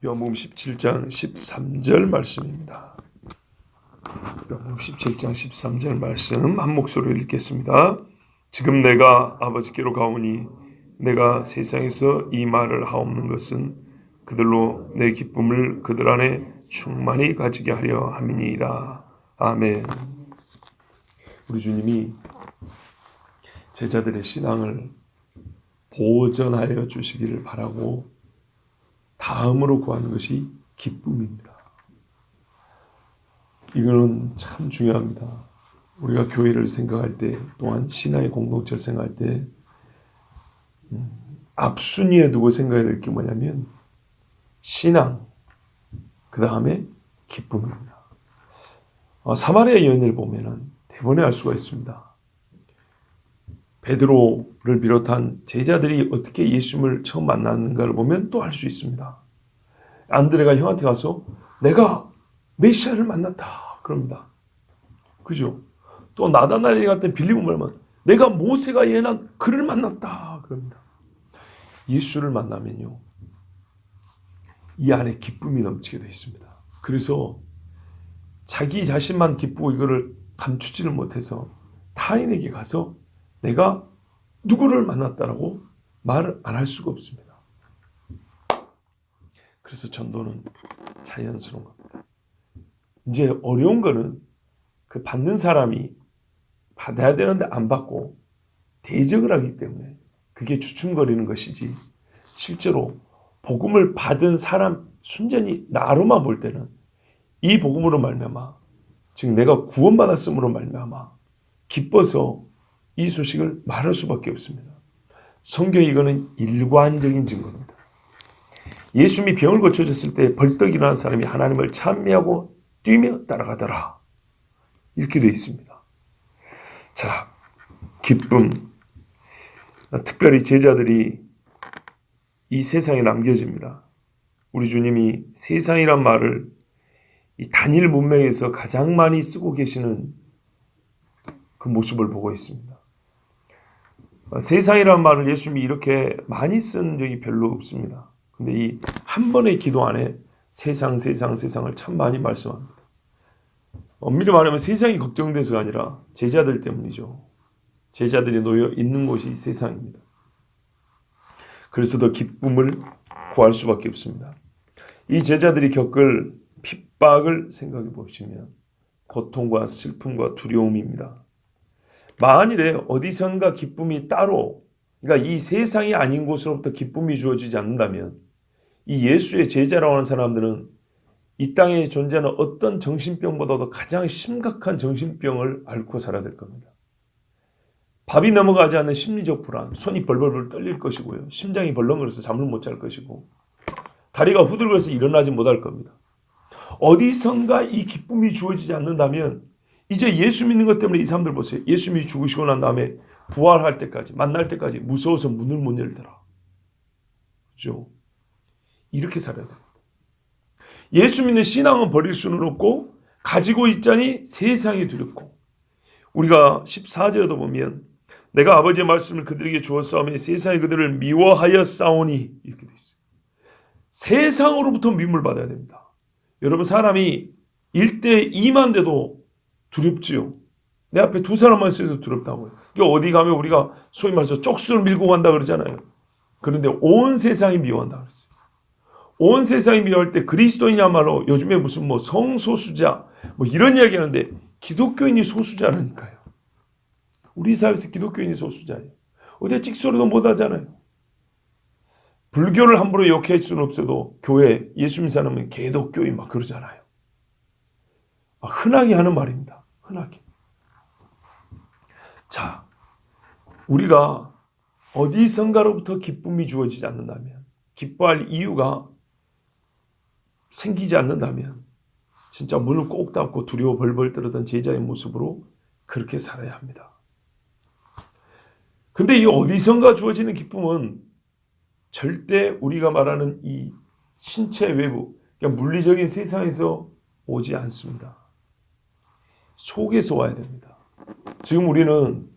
요한복음 17장 13절 말씀입니다. 요한복음 17장 13절 말씀 한 목소리로 읽겠습니다. 지금 내가 아버지께로 가오니 내가 세상에서 이 말을 하옵는 것은 그들로 내 기쁨을 그들 안에 충만히 가지게 하려 함이니이다. 아멘. 우리 주님이 제자들의 신앙을 보전하여 주시기를 바라고 다음으로 구하는 것이 기쁨입니다. 이거는 참 중요합니다. 우리가 교회를 생각할 때 또한 신앙의 공동체를 생각할 때 앞순위에 두고 생각해야 될 게 뭐냐면 신앙, 그 다음에 기쁨입니다. 사마리아 여인을 보면은 대번에 알 수가 있습니다. 베드로를 비롯한 제자들이 어떻게 예수님을 처음 만났는가를 보면 또 알 수 있습니다. 안드레가 형한테 가서 내가 메시아를 만났다 그럽니다. 그죠? 또 나다나엘 같은 빌립을 말하면 내가 모세가 예언한 그를 만났다 그럽니다. 예수를 만나면요 이 안에 기쁨이 넘치게 되어 있습니다. 그래서 자기 자신만 기쁘고 이거를 감추지를 못해서 타인에게 가서 내가 누구를 만났다라고 말을 안 할 수가 없습니다. 그래서 전도는 자연스러운 겁니다. 이제 어려운 거는 그 받는 사람이 받아야 되는데 안 받고 대적을 하기 때문에 그게 주춤거리는 것이지 실제로 복음을 받은 사람 순전히 나로만 볼 때는 이 복음으로 말미암아 즉 내가 구원받았음으로 말미암아 기뻐서 이 소식을 말할 수밖에 없습니다. 성경에 이거는 일관적인 증거입니다. 예수님이 병을 고쳐졌을 때 벌떡 일어난 사람이 하나님을 찬미하고 뛰며 따라가더라. 이렇게 되어 있습니다. 자, 기쁨. 특별히 제자들이 이 세상에 남겨집니다. 우리 주님이 세상이란 말을 이 단일 문명에서 가장 많이 쓰고 계시는 그 모습을 보고 있습니다. 세상이란 말을 예수님이 이렇게 많이 쓴 적이 별로 없습니다. 근데 이 한 번의 기도 안에 세상을 참 많이 말씀합니다. 엄밀히 말하면 세상이 걱정돼서가 아니라 제자들 때문이죠. 제자들이 놓여 있는 곳이 세상입니다. 그래서 더 기쁨을 구할 수밖에 없습니다. 이 제자들이 겪을 핍박을 생각해 보시면 고통과 슬픔과 두려움입니다. 만일에 어디선가 기쁨이 따로, 그러니까 이 세상이 아닌 곳으로부터 기쁨이 주어지지 않는다면 이 예수의 제자라고 하는 사람들은 이 땅에 존재하는 어떤 정신병보다도 가장 심각한 정신병을 앓고 살아야 될 겁니다. 밥이 넘어가지 않는 심리적 불안, 손이 벌벌벌 떨릴 것이고요. 심장이 벌렁거려서 잠을 못 잘 것이고 다리가 후들거려서 일어나지 못할 겁니다. 어디선가 이 기쁨이 주어지지 않는다면 이제 예수 믿는 것 때문에 이 사람들 보세요. 예수님이 죽으시고 난 다음에 부활할 때까지 만날 때까지 무서워서 문을 못 열더라. 그렇죠? 이렇게 살아야 됩니다. 예수 믿는 신앙은 버릴 수는 없고 가지고 있자니 세상이 두렵고 우리가 14절에도 보면 내가 아버지의 말씀을 그들에게 주었사오며 세상이 그들을 미워하였사오니 이렇게 되어 있어요. 세상으로부터 미움을 받아야 됩니다. 여러분 사람이 1대 2만 돼도 두렵지요. 내 앞에 두 사람만 있어도 두렵다고요. 그러니까 어디 가면 우리가 소위 말해서 쪽수를 밀고 간다 그러잖아요. 그런데 온 세상이 미워한다 그랬어요. 온 세상이 미워할 때 그리스도인이야말로 요즘에 무슨 뭐 성소수자 뭐 이런 이야기 하는데 기독교인이 소수자라니까요. 우리 사회에서 기독교인이 소수자예요. 어디 찍소리도 못 하잖아요. 불교를 함부로 욕할 수는 없어도 교회 예수 믿는 사람은 개독교인 막 그러잖아요. 흔하게 하는 말입니다. 흔하게. 자, 우리가 어디선가로부터 기쁨이 주어지지 않는다면 기뻐할 이유가 생기지 않는다면 진짜 문을 꼭 닫고 두려워 벌벌 떨던 제자의 모습으로 그렇게 살아야 합니다. 근데 이 어디선가 주어지는 기쁨은 절대 우리가 말하는 이 신체 외부, 그러니까 물리적인 세상에서 오지 않습니다. 속에서 와야 됩니다. 지금 우리는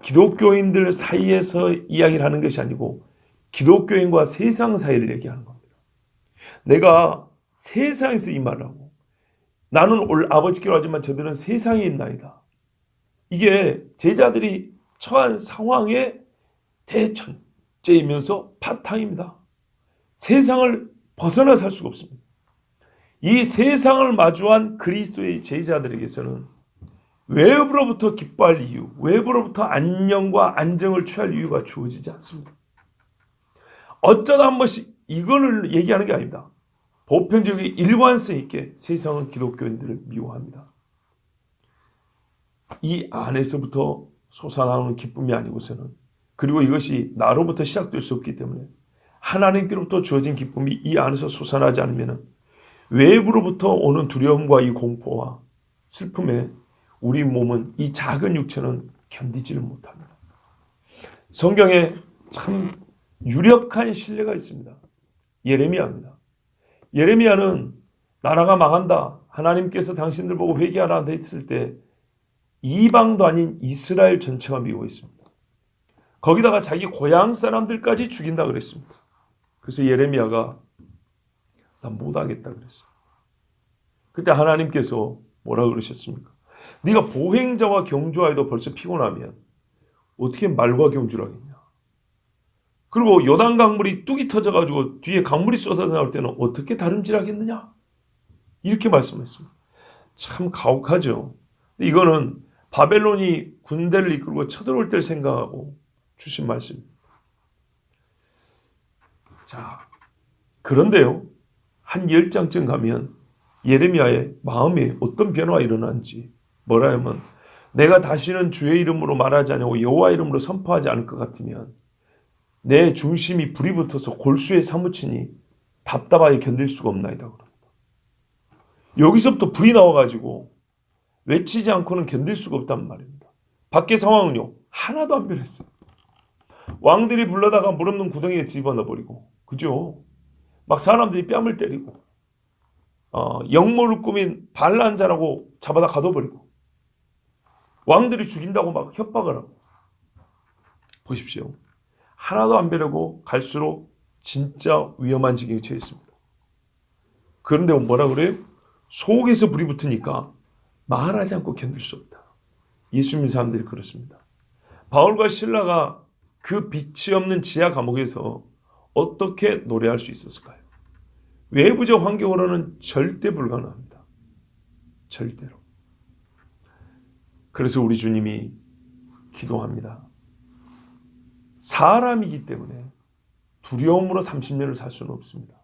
기독교인들 사이에서 이야기를 하는 것이 아니고 기독교인과 세상 사이를 얘기하는 겁니다. 내가 세상에서 이 말을 하고 나는 올 아버지께로 하지만 저들은 세상에 있나이다. 이게 제자들이 처한 상황의 대천재이면서 바탕입니다. 세상을 벗어나 살 수가 없습니다. 이 세상을 마주한 그리스도의 제자들에게서는 외부로부터 기뻐할 이유, 외부로부터 안녕과 안정을 취할 이유가 주어지지 않습니다. 어쩌다 한 번씩 이거를 얘기하는 게 아닙니다. 보편적인 일관성 있게 세상은 기독교인들을 미워합니다. 이 안에서부터 솟아나오는 기쁨이 아니고서는, 그리고 이것이 나로부터 시작될 수 없기 때문에 하나님께로부터 주어진 기쁨이 이 안에서 솟아나지 않으면 외부로부터 오는 두려움과 이 공포와 슬픔에 우리 몸은, 이 작은 육체는 견디지를 못합니다. 성경에 참 유력한 신뢰가 있습니다. 예레미야입니다. 예레미야는 나라가 망한다, 하나님께서 당신들 보고 회개하라 했을 때 이방도 아닌 이스라엘 전체가 미워 있습니다. 거기다가 자기 고향 사람들까지 죽인다 그랬습니다. 그래서 예레미야가 난 못하겠다 그랬어요. 그때 하나님께서 뭐라 그러셨습니까? 네가 보행자와 경주하여도 벌써 피곤하면 어떻게 말과 경주를 하겠냐? 그리고 요단 강물이 뚝이 터져가지고 뒤에 강물이 쏟아져 나올 때는 어떻게 다름질하겠느냐? 이렇게 말씀했습니다. 참 가혹하죠. 이거는 바벨론이 군대를 이끌고 쳐들어올 때를 생각하고 주신 말씀입니다. 자, 그런데요, 한 10장쯤 가면 예레미야의 마음에 어떤 변화가 일어나는지, 뭐라 하면 내가 다시는 주의 이름으로 말하지 않고 여호와 이름으로 선포하지 않을 것 같으면 내 중심이 불이 붙어서 골수에 사무치니 답답하게 견딜 수가 없나이다 그럽니다. 여기서부터 불이 나와가지고 외치지 않고는 견딜 수가 없단 말입니다. 밖의 상황은요, 하나도 안 변했어요. 왕들이 불러다가 물 없는 구덩이에 집어넣어버리고, 그죠? 막 사람들이 뺨을 때리고, 영모를 꾸민 반란자라고 잡아다 가둬버리고, 왕들이 죽인다고 막 협박을 하고. 보십시오. 하나도 안 변하고 갈수록 진짜 위험한 지경에 처해 있습니다. 그런데 뭐라 그래요? 속에서 불이 붙으니까 말하지 않고 견딜 수 없다. 예수 믿는 사람들이 그렇습니다. 바울과 실라가 그 빛이 없는 지하 감옥에서 어떻게 노래할 수 있었을까요? 외부적 환경으로는 절대 불가능합니다. 절대로. 그래서 우리 주님이 기도합니다. 사람이기 때문에 두려움으로 30년을 살 수는 없습니다.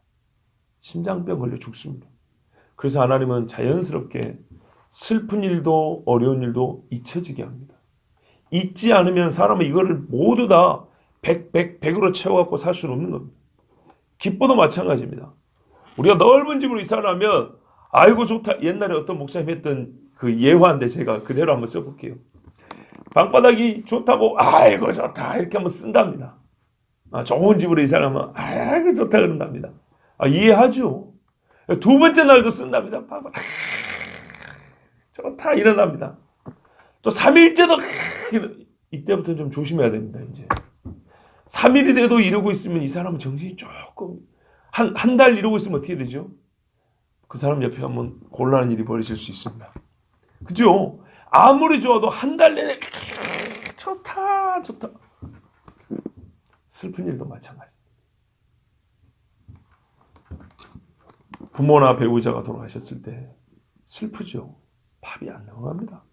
심장병 걸려 죽습니다. 그래서 하나님은 자연스럽게 슬픈 일도 어려운 일도 잊혀지게 합니다. 잊지 않으면 사람은 이거를 모두 다 100으로 채워갖고 살 수는 없는 겁니다. 기뻐도 마찬가지입니다. 우리가 넓은 집으로 이사를 하면 아이고 좋다. 옛날에 어떤 목사님 했던 그 예화인데 제가 그대로 한번 써볼게요. 방바닥이 좋다고 아이고 좋다 이렇게 한번 쓴답니다. 좋은 집으로 이사를 하면 아이고 좋다 그런답니다. 이해하죠? 두 번째 날도 쓴답니다. 좋다 이런답니다. 또 3일째도 이때부터 좀 조심해야 됩니다. 이제 3일이 돼도 이러고 있으면 이 사람은 정신이 조금 한 달 이러고 있으면 어떻게 되죠? 그 사람 옆에 가면 곤란한 일이 벌어질 수 있습니다. 그죠? 아무리 좋아도 한 달 내내 좋다 좋다. 슬픈 일도 마찬가지입니다. 부모나 배우자가 돌아가셨을 때 슬프죠. 밥이 안 넘어갑니다.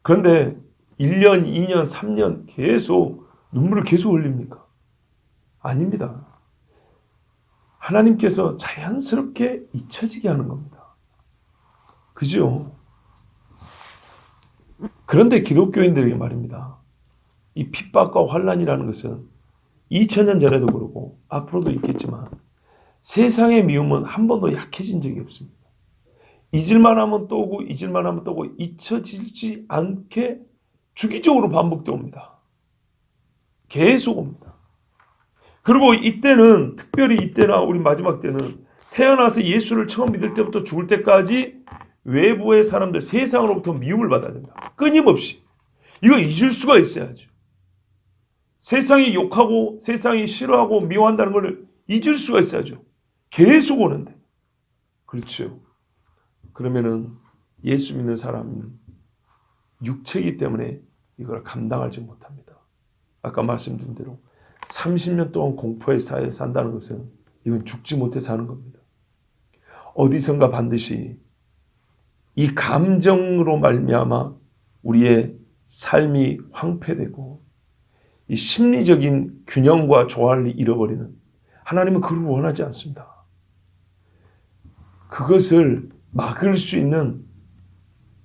그런데 1년, 2년, 3년 계속 눈물을 계속 흘립니까? 아닙니다. 하나님께서 자연스럽게 잊혀지게 하는 겁니다. 그죠? 그런데 기독교인들에게 말입니다. 이 핍박과 환난이라는 것은 2000년 전에도 그러고 앞으로도 있겠지만 세상의 미움은 한 번도 약해진 적이 없습니다. 잊을만 하면 또 오고 잊을만 하면 또 오고 잊혀지지 않게 주기적으로 반복되어 옵니다. 계속 옵니다. 그리고 이때는 특별히 이때나 우리 마지막 때는 태어나서 예수를 처음 믿을 때부터 죽을 때까지 외부의 사람들 세상으로부터 미움을 받아야 됩니다. 끊임없이. 이거 잊을 수가 있어야죠. 세상이 욕하고 세상이 싫어하고 미워한다는 걸 잊을 수가 있어야죠. 계속 오는데. 그렇죠. 그러면은 예수 믿는 사람은 육체이기 때문에 이걸 감당하지 못합니다. 아까 말씀드린 대로 30년 동안 공포의 사회에 산다는 것은 이건 죽지 못해 사는 겁니다. 어디선가 반드시 이 감정으로 말미암아 우리의 삶이 황폐되고 이 심리적인 균형과 조화를 잃어버리는, 하나님은 그걸 원하지 않습니다. 그것을 막을 수 있는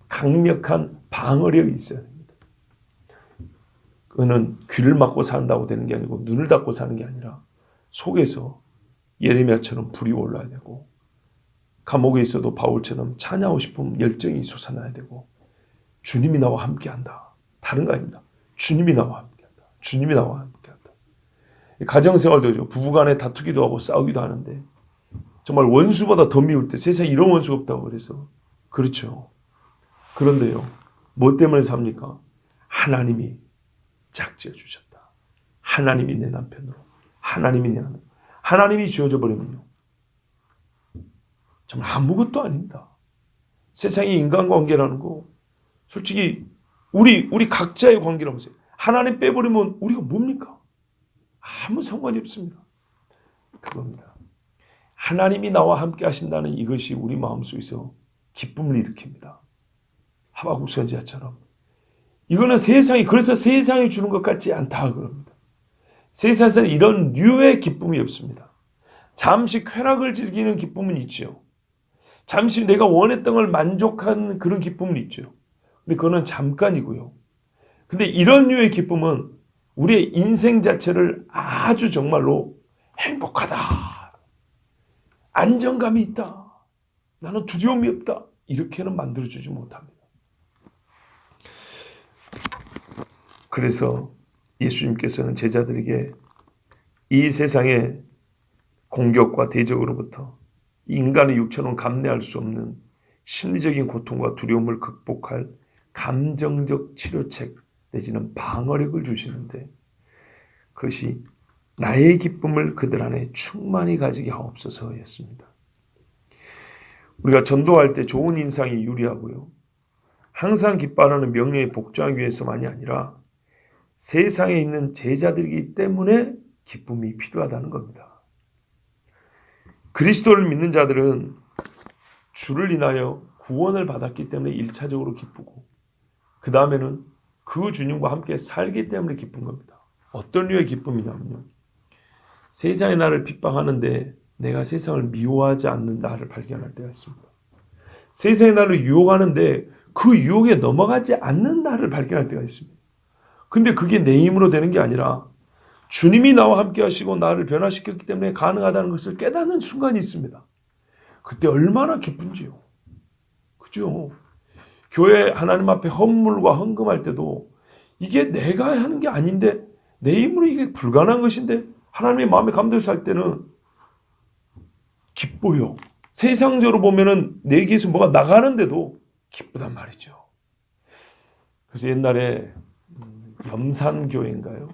강력한 방어력이 있어야 됩니다. 그거는 귀를 막고 산다고 되는 게 아니고 눈을 닫고 사는 게 아니라 속에서 예레미야처럼 불이 올라야 되고, 감옥에 있어도 바울처럼 찬양하고 싶은 열정이 솟아나야 되고, 주님이 나와 함께한다. 다른 거 아닙니다. 주님이 나와 함께한다. 주님이 나와 함께한다. 가정생활도 부부간에 다투기도 하고 싸우기도 하는데 정말 원수보다 더 미울 때 세상에 이런 원수가 없다고 그래서 그렇죠. 그런데요, 뭐 때문에 삽니까? 하나님이 짝지어 주셨다. 하나님이 내 남편으로, 하나님이 내 남편, 하나님이 지어져 버리면요 정말 아무것도 아닙니다. 세상의 인간관계라는 거 솔직히 우리 각자의 관계를 보세요. 하나님 빼버리면 우리가 뭡니까? 아무 상관이 없습니다. 그겁니다. 하나님이 나와 함께 하신다는 이것이 우리 마음속에서 기쁨을 일으킵니다. 하박국 선지자처럼. 이거는 세상이, 그래서 세상이 주는 것 같지 않다 그럽니다. 세상에서는 이런 류의 기쁨이 없습니다. 잠시 쾌락을 즐기는 기쁨은 있죠. 잠시 내가 원했던 걸 만족한 그런 기쁨은 있죠. 근데 그거는 잠깐이고요. 근데 이런 류의 기쁨은 우리의 인생 자체를 아주 정말로 행복하다, 안정감이 있다, 나는 두려움이 없다, 이렇게는 만들어주지 못합니다. 그래서 예수님께서는 제자들에게 이 세상의 공격과 대적으로부터 인간의 육체로는 감내할 수 없는 심리적인 고통과 두려움을 극복할 감정적 치료책 내지는 방어력을 주시는데, 그것이 나의 기쁨을 그들 안에 충만히 가지게 하옵소서였습니다. 우리가 전도할 때 좋은 인상이 유리하고요, 항상 기뻐하는 명령에 복종하기 위해서만이 아니라 세상에 있는 제자들이기 때문에 기쁨이 필요하다는 겁니다. 그리스도를 믿는 자들은 주를 인하여 구원을 받았기 때문에 1차적으로 기쁘고, 그 다음에는 그 주님과 함께 살기 때문에 기쁜 겁니다. 어떤 류의 기쁨이냐면요, 세상이 나를 핍박하는데 내가 세상을 미워하지 않는 나를 발견할 때가 있습니다. 세상이 나를 유혹하는데 그 유혹에 넘어가지 않는 나를 발견할 때가 있습니다. 근데 그게 내 힘으로 되는 게 아니라 주님이 나와 함께 하시고 나를 변화시켰기 때문에 가능하다는 것을 깨닫는 순간이 있습니다. 그때 얼마나 기쁜지요. 그죠? 교회 하나님 앞에 헌물과 헌금할 때도 이게 내가 하는 게 아닌데, 내 힘으로 이게 불가능한 것인데 하나님의 마음에 감동해서 할 때는 기뻐요. 세상적으로 보면은 내게서 뭐가 나가는데도 기쁘단 말이죠. 그래서 옛날에 염산교회인가요?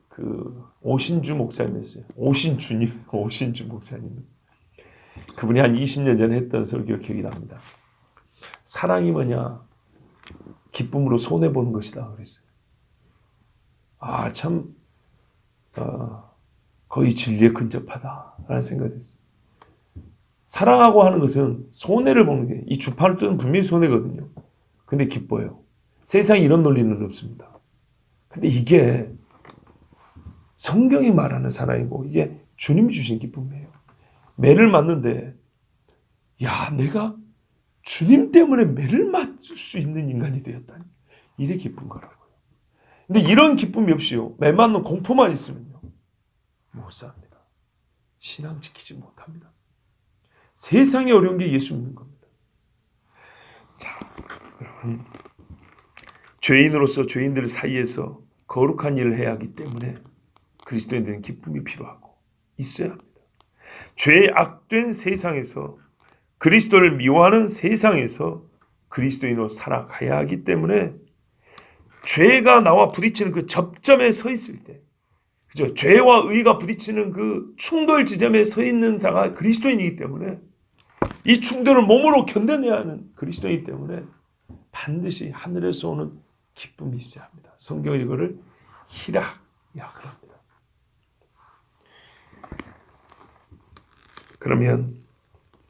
그 오신주 목사님이었어요. 오신주 목사님. 그분이 한 20년 전에 했던 설교 기억이 납니다. 사랑이 뭐냐? 기쁨으로 손해보는 것이다 그랬어요. 아, 참 거의 진리에 근접하다라는 생각이 들었어요. 사랑하고 하는 것은 손해를 보는 게, 이 주판을 뜨는 분명히 손해거든요. 근데 기뻐요. 세상에 이런 논리는 없습니다. 근데 이게 성경이 말하는 사랑이고 이게 주님이 주신 기쁨이에요. 매를 맞는데, 야, 내가 주님 때문에 매를 맞을 수 있는 인간이 되었다니, 이래 기쁜 거라고요. 근데 이런 기쁨이 없이요, 매 맞는 공포만 있으면요 못 삽니다. 신앙 지키지 못합니다. 세상에 어려운 게 예수 믿는 겁니다. 자, 여러분, 죄인으로서 죄인들 사이에서 거룩한 일을 해야 하기 때문에 그리스도인들은 기쁨이 필요하고 있어야 합니다. 죄의 악된 세상에서, 그리스도를 미워하는 세상에서 그리스도인으로 살아가야 하기 때문에 죄가 나와 부딪히는 그 접점에 서 있을 때 그죠? 죄와 의가 부딪히는 그 충돌 지점에 서 있는 자가 그리스도인이기 때문에 이 충돌을 몸으로 견뎌내야 하는 그리스도이기 때문에 반드시 하늘에서 오는 기쁨이 있어야 합니다. 성경은 이거를 희락이라고 합니다. 그러면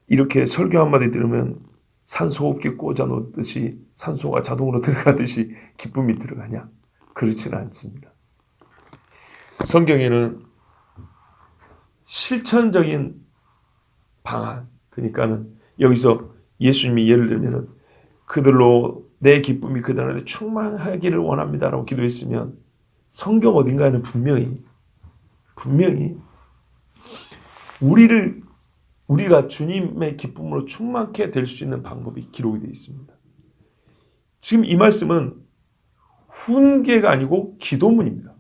이렇게 설교 한마디 들으면 산소호흡기 꽂아 놓듯이 산소가 자동으로 들어가듯이 기쁨이 들어가냐? 그렇지는 않습니다. 성경에는 실천적인 방안, 그러니까는 여기서 예수님이 예를 들면 그들로 내 기쁨이 그들 안에 충만하기를 원합니다라고 기도했으면 성경 어딘가에는 분명히 우리가 주님의 기쁨으로 충만케 될 수 있는 방법이 기록이 되어 있습니다. 지금 이 말씀은 훈계가 아니고 기도문입니다.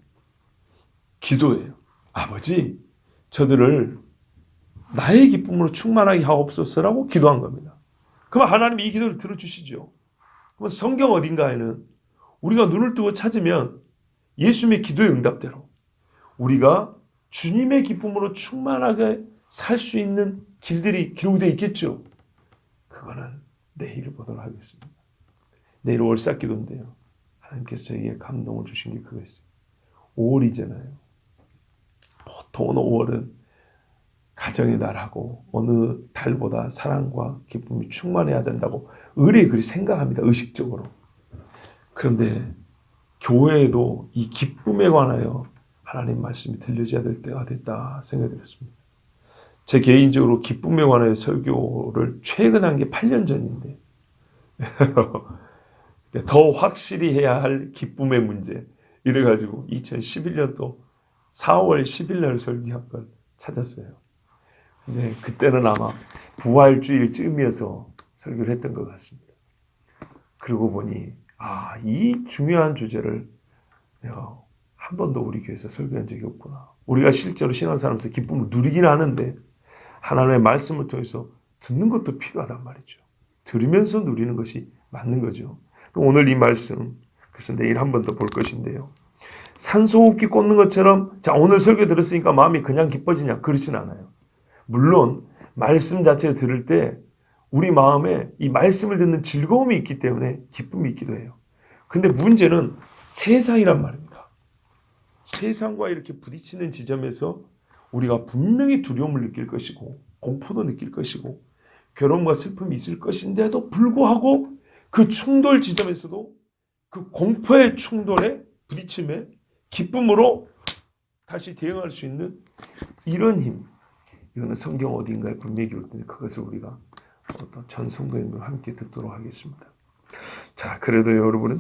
기도예요. 아버지, 저들을 나의 기쁨으로 충만하게 하옵소서라고 기도한 겁니다. 그럼 하나님이 이 기도를 들어주시죠. 그럼 성경 어딘가에는 우리가 눈을 뜨고 찾으면 예수님의 기도의 응답대로 우리가 주님의 기쁨으로 충만하게 살 수 있는 길들이 기록되어 있겠죠. 그거는 내일 보도록 하겠습니다. 내일 월삭 기도인데요. 하나님께서 저에게 감동을 주신 게 그거였어요. 5월이잖아요. 보통 오늘 5월은 가정의 날하고 어느 달보다 사랑과 기쁨이 충만해야 된다고 의뢰 그리 생각합니다. 의식적으로. 그런데 교회에도 이 기쁨에 관하여 하나님 말씀이 들려져야 될 때가 됐다 생각이 들었습니다. 제 개인적으로 기쁨에 관하여 설교를 최근 한 게 8년 전인데 더 확실히 해야 할 기쁨의 문제 이래가지고 2011년도 4월 10일 날 설교한 걸 찾았어요. 근데 그때는 아마 부활주일쯤이어서 설교를 했던 것 같습니다. 그러고 보니 이 중요한 주제를 내가 한 번도 우리 교회에서 설교한 적이 없구나. 우리가 실제로 신앙생활하면서 기쁨을 누리긴 하는데 하나님의 말씀을 통해서 듣는 것도 필요하단 말이죠. 들으면서 누리는 것이 맞는 거죠. 오늘 이 말씀, 그래서 내일 한 번 더 볼 것인데요. 산소호흡기 꽂는 것처럼 자 오늘 설교 들었으니까 마음이 그냥 기뻐지냐? 그렇진 않아요. 물론 말씀 자체를 들을 때 우리 마음에 이 말씀을 듣는 즐거움이 있기 때문에 기쁨이 있기도 해요. 근데 문제는 세상이란 말입니다. 세상과 이렇게 부딪히는 지점에서 우리가 분명히 두려움을 느낄 것이고 공포도 느낄 것이고 괴로움과 슬픔이 있을 것인데도 불구하고 그 충돌 지점에서도 그 공포의 충돌에 부딪힘에 기쁨으로 다시 대응할 수 있는 이런 힘, 이거는 성경 어딘가에 분명히 기록되어 있는데 그것을 우리가 어떤 전성도인과 함께 듣도록 하겠습니다. 자, 그래도 여러분은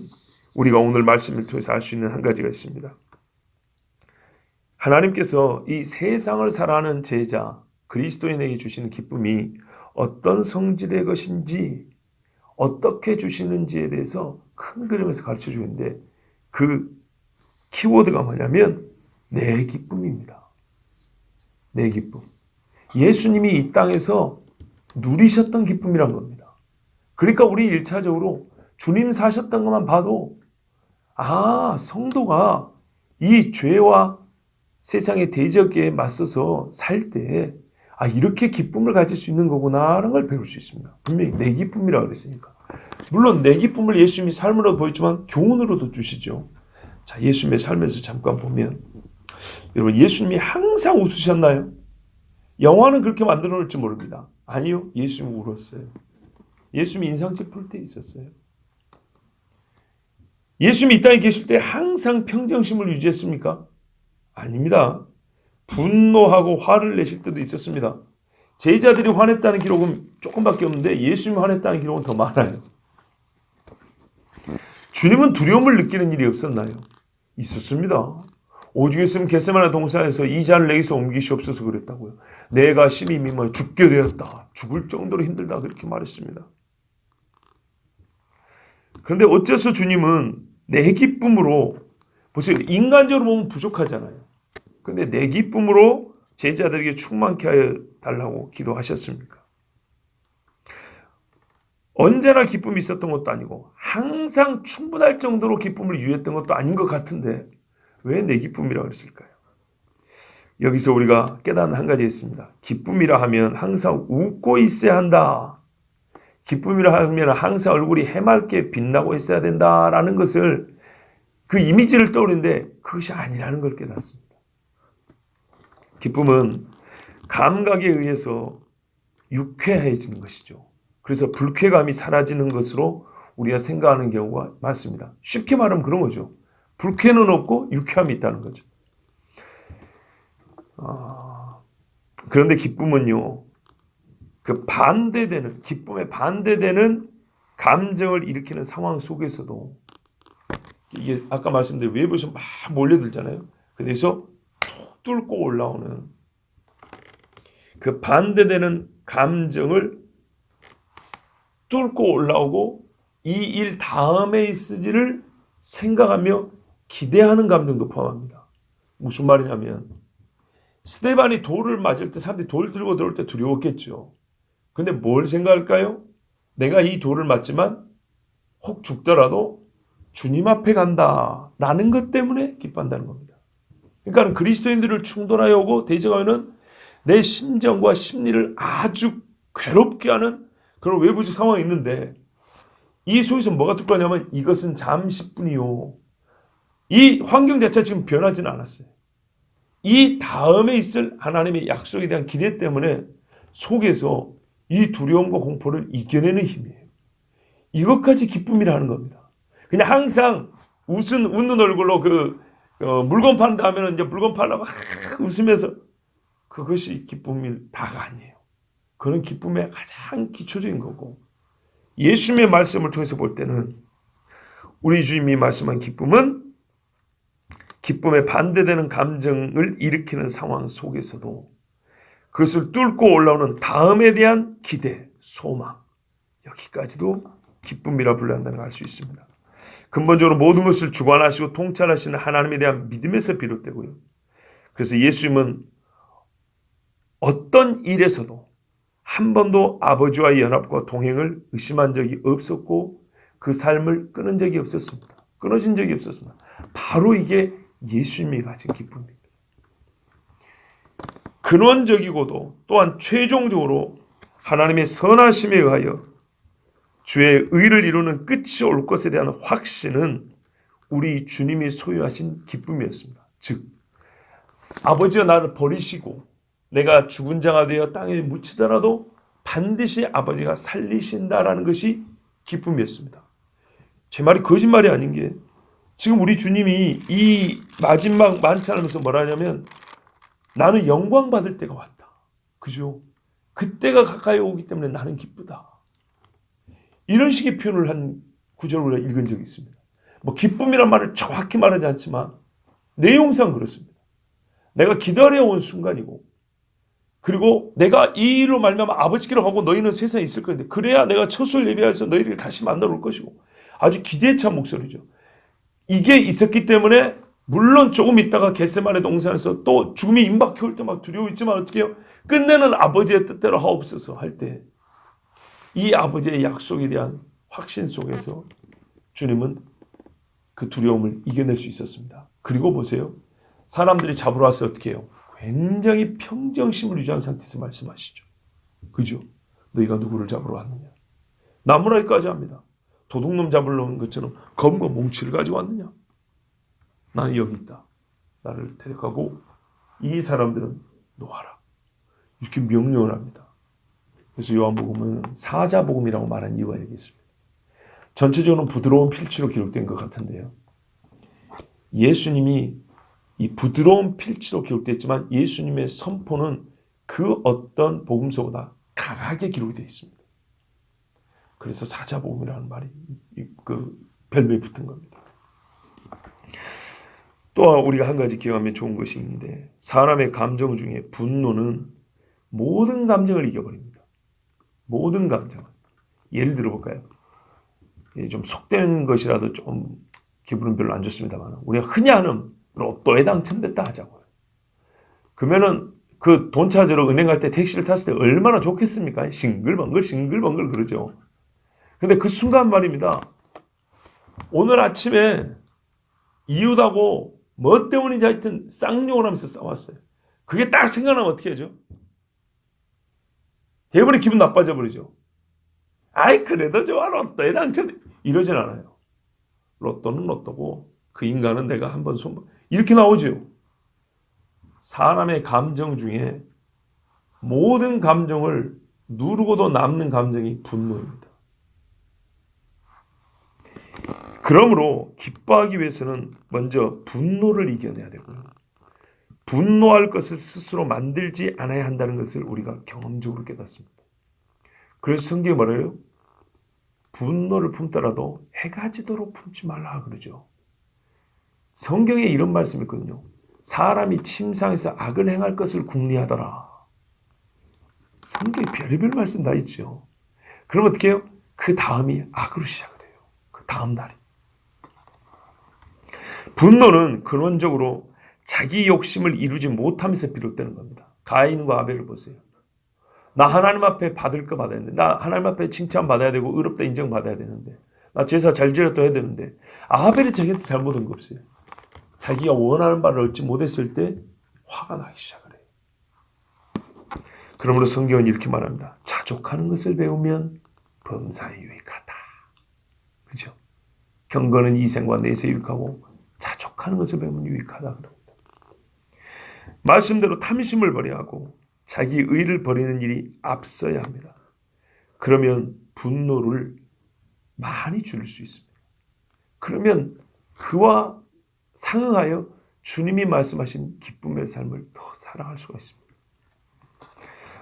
우리가 오늘 말씀을 통해서 알 수 있는 한 가지가 있습니다. 하나님께서 이 세상을 살아가는 제자 그리스도인에게 주시는 기쁨이 어떤 성질의 것인지 어떻게 주시는지에 대해서 큰 그림에서 가르쳐 주는데 그 키워드가 뭐냐면 내 기쁨입니다. 내 기쁨. 예수님이 이 땅에서 누리셨던 기쁨이란 겁니다. 그러니까 우리 1차적으로 주님 사셨던 것만 봐도 성도가 이 죄와 세상의 대적에 맞서서 살 때 이렇게 기쁨을 가질 수 있는 거구나라는 걸 배울 수 있습니다. 분명히 내 기쁨이라고 그랬으니까. 물론 내 기쁨을 예수님이 삶으로 보였지만 교훈으로도 주시죠. 자, 예수님의 삶에서 잠깐 보면 여러분 예수님이 항상 웃으셨나요? 영화는 그렇게 만들어 놓을지 모릅니다. 아니요. 예수님이 울었어요. 예수님이 인상 찌푸릴 때 있었어요. 예수님이 이 땅에 계실 때 항상 평정심을 유지했습니까? 아닙니다. 분노하고 화를 내실 때도 있었습니다. 제자들이 화냈다는 기록은 조금밖에 없는데 예수님이 화냈다는 기록은 더 많아요. 주님은 두려움을 느끼는 일이 없었나요? 있었습니다. 오죽 했으면 겟세마네 동산에서 이 잔을 내게서 옮기시옵소서 그랬다고요. 내가 심히 미모에 죽게 되었다. 죽을 정도로 힘들다 그렇게 말했습니다. 그런데 어째서 주님은 내 기쁨으로 보세요. 인간적으로 보면 부족하잖아요. 그런데 내 기쁨으로 제자들에게 충만케 하여 달라고 기도하셨습니까? 언제나 기쁨이 있었던 것도 아니고 항상 충분할 정도로 기쁨을 유했던 것도 아닌 것 같은데 왜 내 기쁨이라고 했을까요? 여기서 우리가 깨닫는 한 가지 있습니다. 기쁨이라 하면 항상 웃고 있어야 한다. 기쁨이라 하면 항상 얼굴이 해맑게 빛나고 있어야 된다라는 것을, 그 이미지를 떠오르는데 그것이 아니라는 걸 깨닫습니다. 기쁨은 감각에 의해서 유쾌해지는 것이죠. 그래서 불쾌감이 사라지는 것으로 우리가 생각하는 경우가 많습니다. 쉽게 말하면 그런 거죠. 불쾌는 없고 유쾌함이 있다는 거죠. 그런데 기쁨은요, 그 반대되는, 기쁨에 반대되는 감정을 일으키는 상황 속에서도, 이게 아까 말씀드린 외부에서 막 몰려들잖아요. 그래서 툭 뚫고 올라오는 그 반대되는 감정을 뚫고 올라오고 이 일 다음에 있을지를 생각하며 기대하는 감정도 포함합니다. 무슨 말이냐면, 스데반이 돌을 맞을 때 사람들이 돌 들고 들어올 때 두려웠겠죠. 근데 뭘 생각할까요? 내가 이 돌을 맞지만 혹 죽더라도 주님 앞에 간다 라는 것 때문에 기뻐한다는 겁니다. 그러니까 그리스도인들을 충돌하여 오고 대적하면 내 심정과 심리를 아주 괴롭게 하는 그런 외부적 상황이 있는데, 이 속에서 뭐가 특별하냐면 이것은 잠시뿐이요. 이 환경 자체가 지금 변하지는 않았어요. 이 다음에 있을 하나님의 약속에 대한 기대 때문에 속에서 이 두려움과 공포를 이겨내는 힘이에요. 이것까지 기쁨이라는 겁니다. 그냥 항상 웃는 얼굴로 물건 판다 하면 이제 물건 팔라고 웃으면서, 그것이 기쁨이 다가 아니에요. 그런 기쁨의 가장 기초적인 거고, 예수님의 말씀을 통해서 볼 때는 우리 주님이 말씀한 기쁨은 기쁨에 반대되는 감정을 일으키는 상황 속에서도 그것을 뚫고 올라오는 다음에 대한 기대, 소망, 여기까지도 기쁨이라 불러야 한다는 걸 알 수 있습니다. 근본적으로 모든 것을 주관하시고 통찰하시는 하나님에 대한 믿음에서 비롯되고요. 그래서 예수님은 어떤 일에서도 한 번도 아버지와의 연합과 동행을 의심한 적이 없었고 그 삶을 끊은 적이 없었습니다. 끊어진 적이 없었습니다. 바로 이게 예수님이 가진 기쁨입니다. 근원적이고도 또한 최종적으로 하나님의 선하심에 의하여 주의 의를 이루는 끝이 올 것에 대한 확신은 우리 주님이 소유하신 기쁨이었습니다. 즉, 아버지가 나를 버리시고 내가 죽은 자가 되어 땅에 묻히더라도 반드시 아버지가 살리신다라는 것이 기쁨이었습니다. 제 말이 거짓말이 아닌 게, 지금 우리 주님이 이 마지막 만찬하면서 뭐라 하냐면 나는 영광 받을 때가 왔다. 그죠? 그때가 가까이 오기 때문에 나는 기쁘다. 이런 식의 표현을 한 구절을 우리가 읽은 적이 있습니다. 뭐 기쁨이란 말을 정확히 말하지 않지만 내용상 그렇습니다. 내가 기다려온 순간이고, 그리고 내가 이 일로 말미암아 아버지께로 가고 너희는 세상에 있을 건데, 그래야 내가 처소를 예비하여서 너희를 다시 만나러 올 것이고, 아주 기대에 찬 목소리죠. 이게 있었기 때문에 물론 조금 있다가 겟세마네 동산에서 또 죽음이 임박해 올 때 막 두려워했지만 어떻게 해요? 끝내는 아버지의 뜻대로 하옵소서 할 때 이 아버지의 약속에 대한 확신 속에서 주님은 그 두려움을 이겨낼 수 있었습니다. 그리고 보세요. 사람들이 잡으러 와서 어떻게 해요? 굉장히 평정심을 유지한 상태에서 말씀하시죠. 그죠? 너희가 누구를 잡으러 왔느냐? 나무라기까지 합니다. 도둑놈 잡으러 온 것처럼 검과 몽치를 가지고 왔느냐? 나는 여기 있다. 나를 데려가고 이 사람들은 놓아라. 이렇게 명령을 합니다. 그래서 요한복음은 사자복음이라고 말한 이유가 여기 있습니다. 전체적으로는 부드러운 필치로 기록된 것 같은데요. 예수님이 이 부드러운 필치로 기록됐지만 예수님의 선포는 그 어떤 복음서보다 강하게 기록이 되어 있습니다. 그래서 사자복음이라는 말이 그 별명이 붙은 겁니다. 또 우리가 한 가지 기억하면 좋은 것이 있는데, 사람의 감정 중에 분노는 모든 감정을 이겨버립니다. 모든 감정. 예를 들어볼까요? 좀 속된 것이라도 좀 기분은 별로 안 좋습니다만, 우리가 흔히 하는 로또에 당첨됐다 하자고요. 그러면은 그 돈 찾으러 은행 갈 때 택시를 탔을 때 얼마나 좋겠습니까? 싱글벙글 싱글벙글 그러죠. 근데 그 순간 말입니다. 오늘 아침에 이웃하고 뭐 때문인지 하여튼 쌍욕을 하면서 싸웠어요. 그게 딱 생각나면 어떻게 하죠? 대부분 기분 나빠져 버리죠. 아이 그래도 좋아 로또에 당첨 이러진 않아요. 로또는 로또고 그 인간은 내가 한번 이렇게 나오죠. 사람의 감정 중에 모든 감정을 누르고도 남는 감정이 분노입니다. 그러므로 기뻐하기 위해서는 먼저 분노를 이겨내야 되고요. 분노할 것을 스스로 만들지 않아야 한다는 것을 우리가 경험적으로 깨닫습니다. 그래서 성경이 뭐래요? 분노를 품더라도 해가 지도록 품지 말라 그러죠. 성경에 이런 말씀이 있거든요. 사람이 침상에서 악을 행할 것을 궁리하더라. 성경에 별의별 말씀 다 있죠. 그럼 어떻게 해요? 그 다음이 악으로 시작을 해요. 그 다음 날이. 분노는 근원적으로 자기 욕심을 이루지 못하면서 비롯되는 겁니다. 가인과 아벨을 보세요. 나 하나님 앞에 받을 거 받아야 되는데, 나 하나님 앞에 칭찬받아야 되고 의롭다 인정받아야 되는데, 나 제사 잘 지냈다 해야 되는데, 아벨이 자기한테 잘못한 거 없어요. 자기가 원하는 바를 얻지 못했을 때 화가 나기 시작을 해요. 그러므로 성경은 이렇게 말합니다. 자족하는 것을 배우면 범사에 유익하다. 그렇죠? 경건은 이생과 내세 유익하고 자족하는 것을 배우면 유익하다 그럽니다. 말씀대로 탐심을 버려야 하고 자기 의를 버리는 일이 앞서야 합니다. 그러면 분노를 많이 줄일 수 있습니다. 그러면 그와 상응하여 주님이 말씀하신 기쁨의 삶을 더 살아갈 수가 있습니다.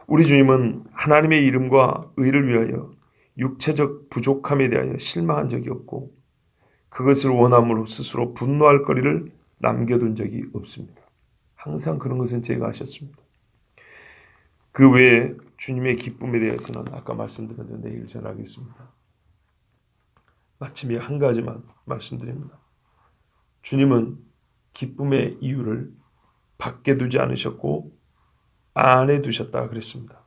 우리 주님은 하나님의 이름과 의를 위하여 육체적 부족함에 대하여 실망한 적이 없고 그것을 원함으로 스스로 분노할 거리를 남겨둔 적이 없습니다. 항상 그런 것은 제가 하셨습니다. 그 외에 주님의 기쁨에 대해서는 아까 말씀드렸는데 내일 전하겠습니다. 마침에 한 가지만 말씀드립니다. 주님은 기쁨의 이유를 밖에 두지 않으셨고 안에 두셨다 그랬습니다.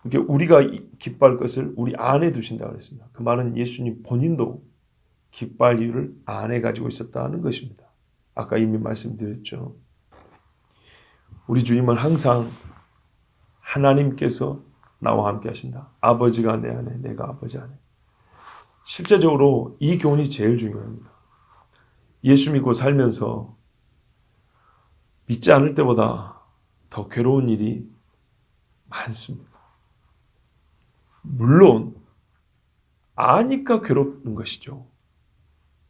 그러니까 우리가 기뻐할 것을 우리 안에 두신다 그랬습니다. 그 말은 예수님 본인도 기뻐할 이유를 안에 가지고 있었다는 것입니다. 아까 이미 말씀드렸죠. 우리 주님은 항상 하나님께서 나와 함께 하신다. 아버지가 내 안에, 내가 아버지 안에. 실제적으로 이 교훈이 제일 중요합니다. 예수 믿고 살면서 믿지 않을 때보다 더 괴로운 일이 많습니다. 물론 아니까 괴롭는 것이죠.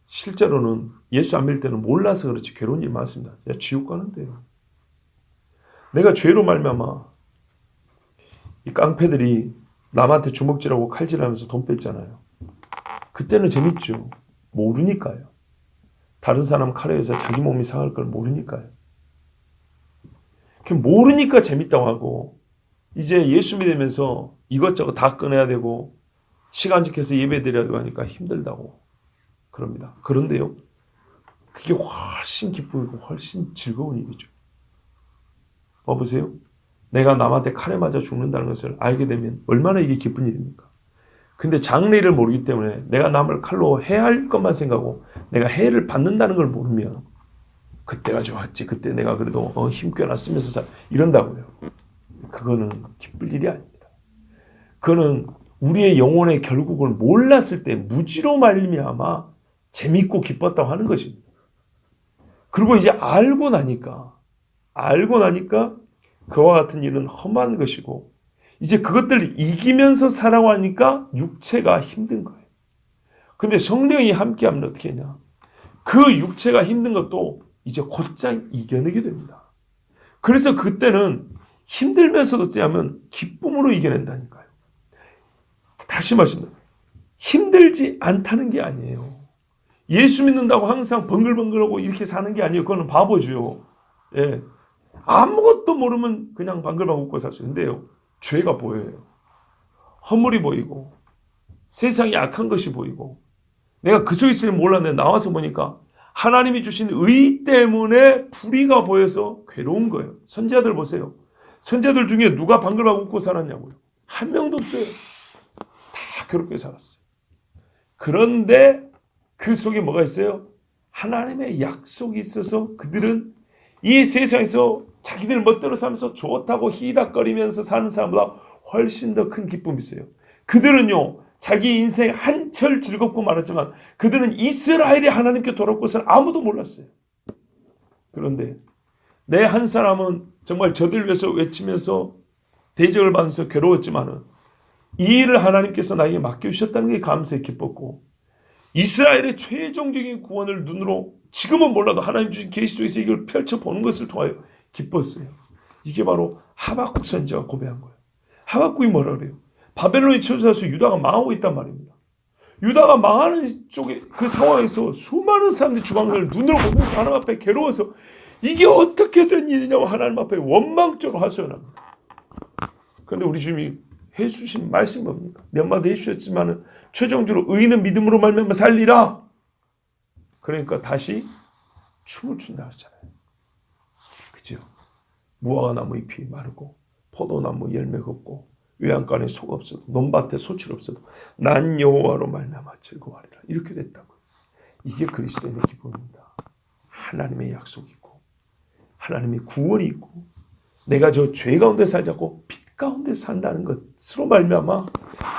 실제로는 예수 안 믿을 때는 몰라서 그렇지 괴로운 일이 많습니다. 야, 지옥 가는데요. 내가 죄로 말미암아 이 깡패들이 남한테 주먹질하고 칼질하면서 돈 뺐잖아요. 그때는 재밌죠. 모르니까요. 다른 사람 칼에 의해서 자기 몸이 상할 걸 모르니까요. 모르니까 재밌다고 하고 이제 예수 믿으면서 이것저것 다 끊어야 되고 시간 지켜서 예배 드려야 하니까 힘들다고 그럽니다. 그런데요. 그게 훨씬 기쁨이고 훨씬 즐거운 일이죠. 보세요. 내가 남한테 칼에 맞아 죽는다는 것을 알게 되면 얼마나 이게 기쁜 일입니까? 근데 장래를 모르기 때문에 내가 남을 칼로 해할 것만 생각하고 내가 해를 받는다는 걸 모르면 그때가 좋았지. 그때 내가 그래도 힘꽤나 쓰면서 이런다고요. 그거는 기쁠 일이 아닙니다. 그거는 우리의 영혼의 결국을 몰랐을 때 무지로 말미암아 재밌고 기뻤다고 하는 것입니다. 그리고 이제 알고 나니까 그와 같은 일은 험한 것이고 이제 그것들을 이기면서 살아가니까 육체가 힘든 거예요. 근데 성령이 함께하면 어떻게 하냐? 그 육체가 힘든 것도 이제 곧장 이겨내게 됩니다. 그래서 그때는 힘들면서도 어떻게 하면 기쁨으로 이겨낸다니까요. 다시 말씀드립니다. 힘들지 않다는 게 아니에요. 예수 믿는다고 항상 번글번글하고 이렇게 사는 게 아니에요. 그거는 바보죠. 예. 아무것도 모르면 그냥 방글방글 웃고 살 수 있는데요. 죄가 보여요. 허물이 보이고 세상이 악한 것이 보이고 내가 그 속에 있으면 몰랐는데 나와서 보니까 하나님이 주신 의 때문에 불의가 보여서 괴로운 거예요. 선지자들 보세요. 선지자들 중에 누가 방글방글 웃고 살았냐고요. 한 명도 없어요. 다 괴롭게 살았어요. 그런데 그 속에 뭐가 있어요? 하나님의 약속이 있어서 그들은 이 세상에서 자기들 멋대로 살면서 좋다고 희닥거리면서 사는 사람보다 훨씬 더 큰 기쁨이 있어요. 그들은요, 자기 인생 한철 즐겁고 말았지만 그들은 이스라엘이 하나님께 돌아올 것을 아무도 몰랐어요. 그런데 내 한 사람은 정말 저들 위해서 외치면서 대적을 받으면서 괴로웠지만은 이 일을 하나님께서 나에게 맡겨주셨다는 게 감사에 기뻤고, 이스라엘의 최종적인 구원을 눈으로 지금은 몰라도 하나님 주신 계시 속에서 이걸 펼쳐보는 것을 통하여 기뻤어요. 이게 바로 하박국 선지자가 고백한 거예요. 하박국이 뭐라 그래요? 바벨론이 쳐져서 유다가 망하고 있단 말입니다. 유다가 망하는 쪽에 그 상황에서 수많은 사람들이 주방을 눈으로 보고 하나님 앞에 괴로워서 이게 어떻게 된 일이냐고 하나님 앞에 원망적으로 하소연합니다. 그런데 우리 주님이 해주신 말씀이 뭡니까? 몇 마디 해주셨지만 최종적으로 의인은 믿음으로 말미암아 살리라. 그러니까 다시 춤을 춘다 하잖아요. 그죠? 무화과 나무 잎이 마르고 포도나무 열매가 없고 외양간에 속 없어도 논밭에 소출 없어도 난 여호와로 말미암아 즐거워하리라. 이렇게 됐다고요. 이게 그리스도인의 기쁨입니다. 하나님의 약속이 있고 하나님의 구원이 있고 내가 저 죄 가운데 살지 않고 빛 가운데 산다는 것으로 말미암아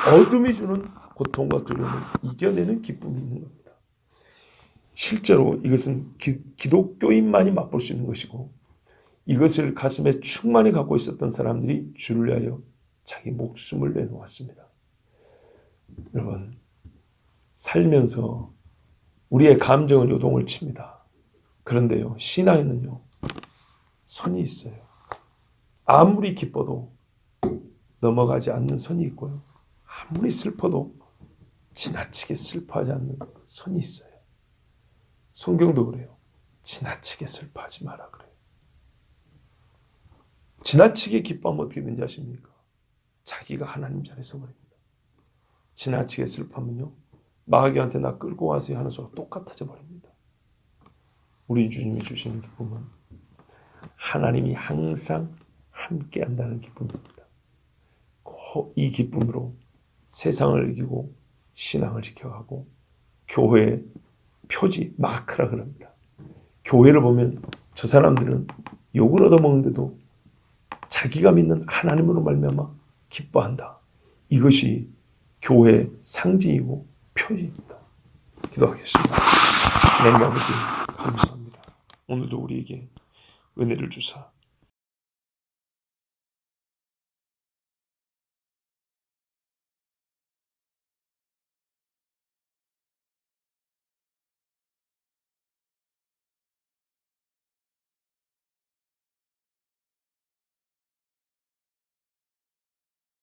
어둠이 주는 고통과 두려움을 이겨내는 기쁨이 있는 겁니다. 실제로 이것은 기독교인만이 맛볼 수 있는 것이고 이것을 가슴에 충만히 갖고 있었던 사람들이 주를 위하여 자기 목숨을 내놓았습니다. 여러분, 살면서 우리의 감정은 요동을 칩니다. 그런데요, 신앙에는요, 선이 있어요. 아무리 기뻐도 넘어가지 않는 선이 있고요. 아무리 슬퍼도 지나치게 슬퍼하지 않는 선이 있어요. 성경도 그래요. 지나치게 슬퍼하지 마라 그래요. 지나치게 기뻐하면 어떻게 되는지 아십니까? 자기가 하나님 자리에 서버립니다. 지나치게 슬퍼하면요, 마귀한테 나 끌고 와서 하는 소리가 똑같아져 버립니다. 우리 주님이 주시는 기쁨은 하나님이 항상 함께 한다는 기쁨입니다. 이 기쁨으로 세상을 이기고 신앙을 지켜가고 교회의 표지, 마크라 그럽니다. 교회를 보면 저 사람들은 욕을 얻어먹는데도 자기가 믿는 하나님으로 말미암아 기뻐한다. 이것이 교회의 상징이고 표지입니다. 기도하겠습니다. 하나님 아버지 감사합니다. 오늘도 우리에게 은혜를 주사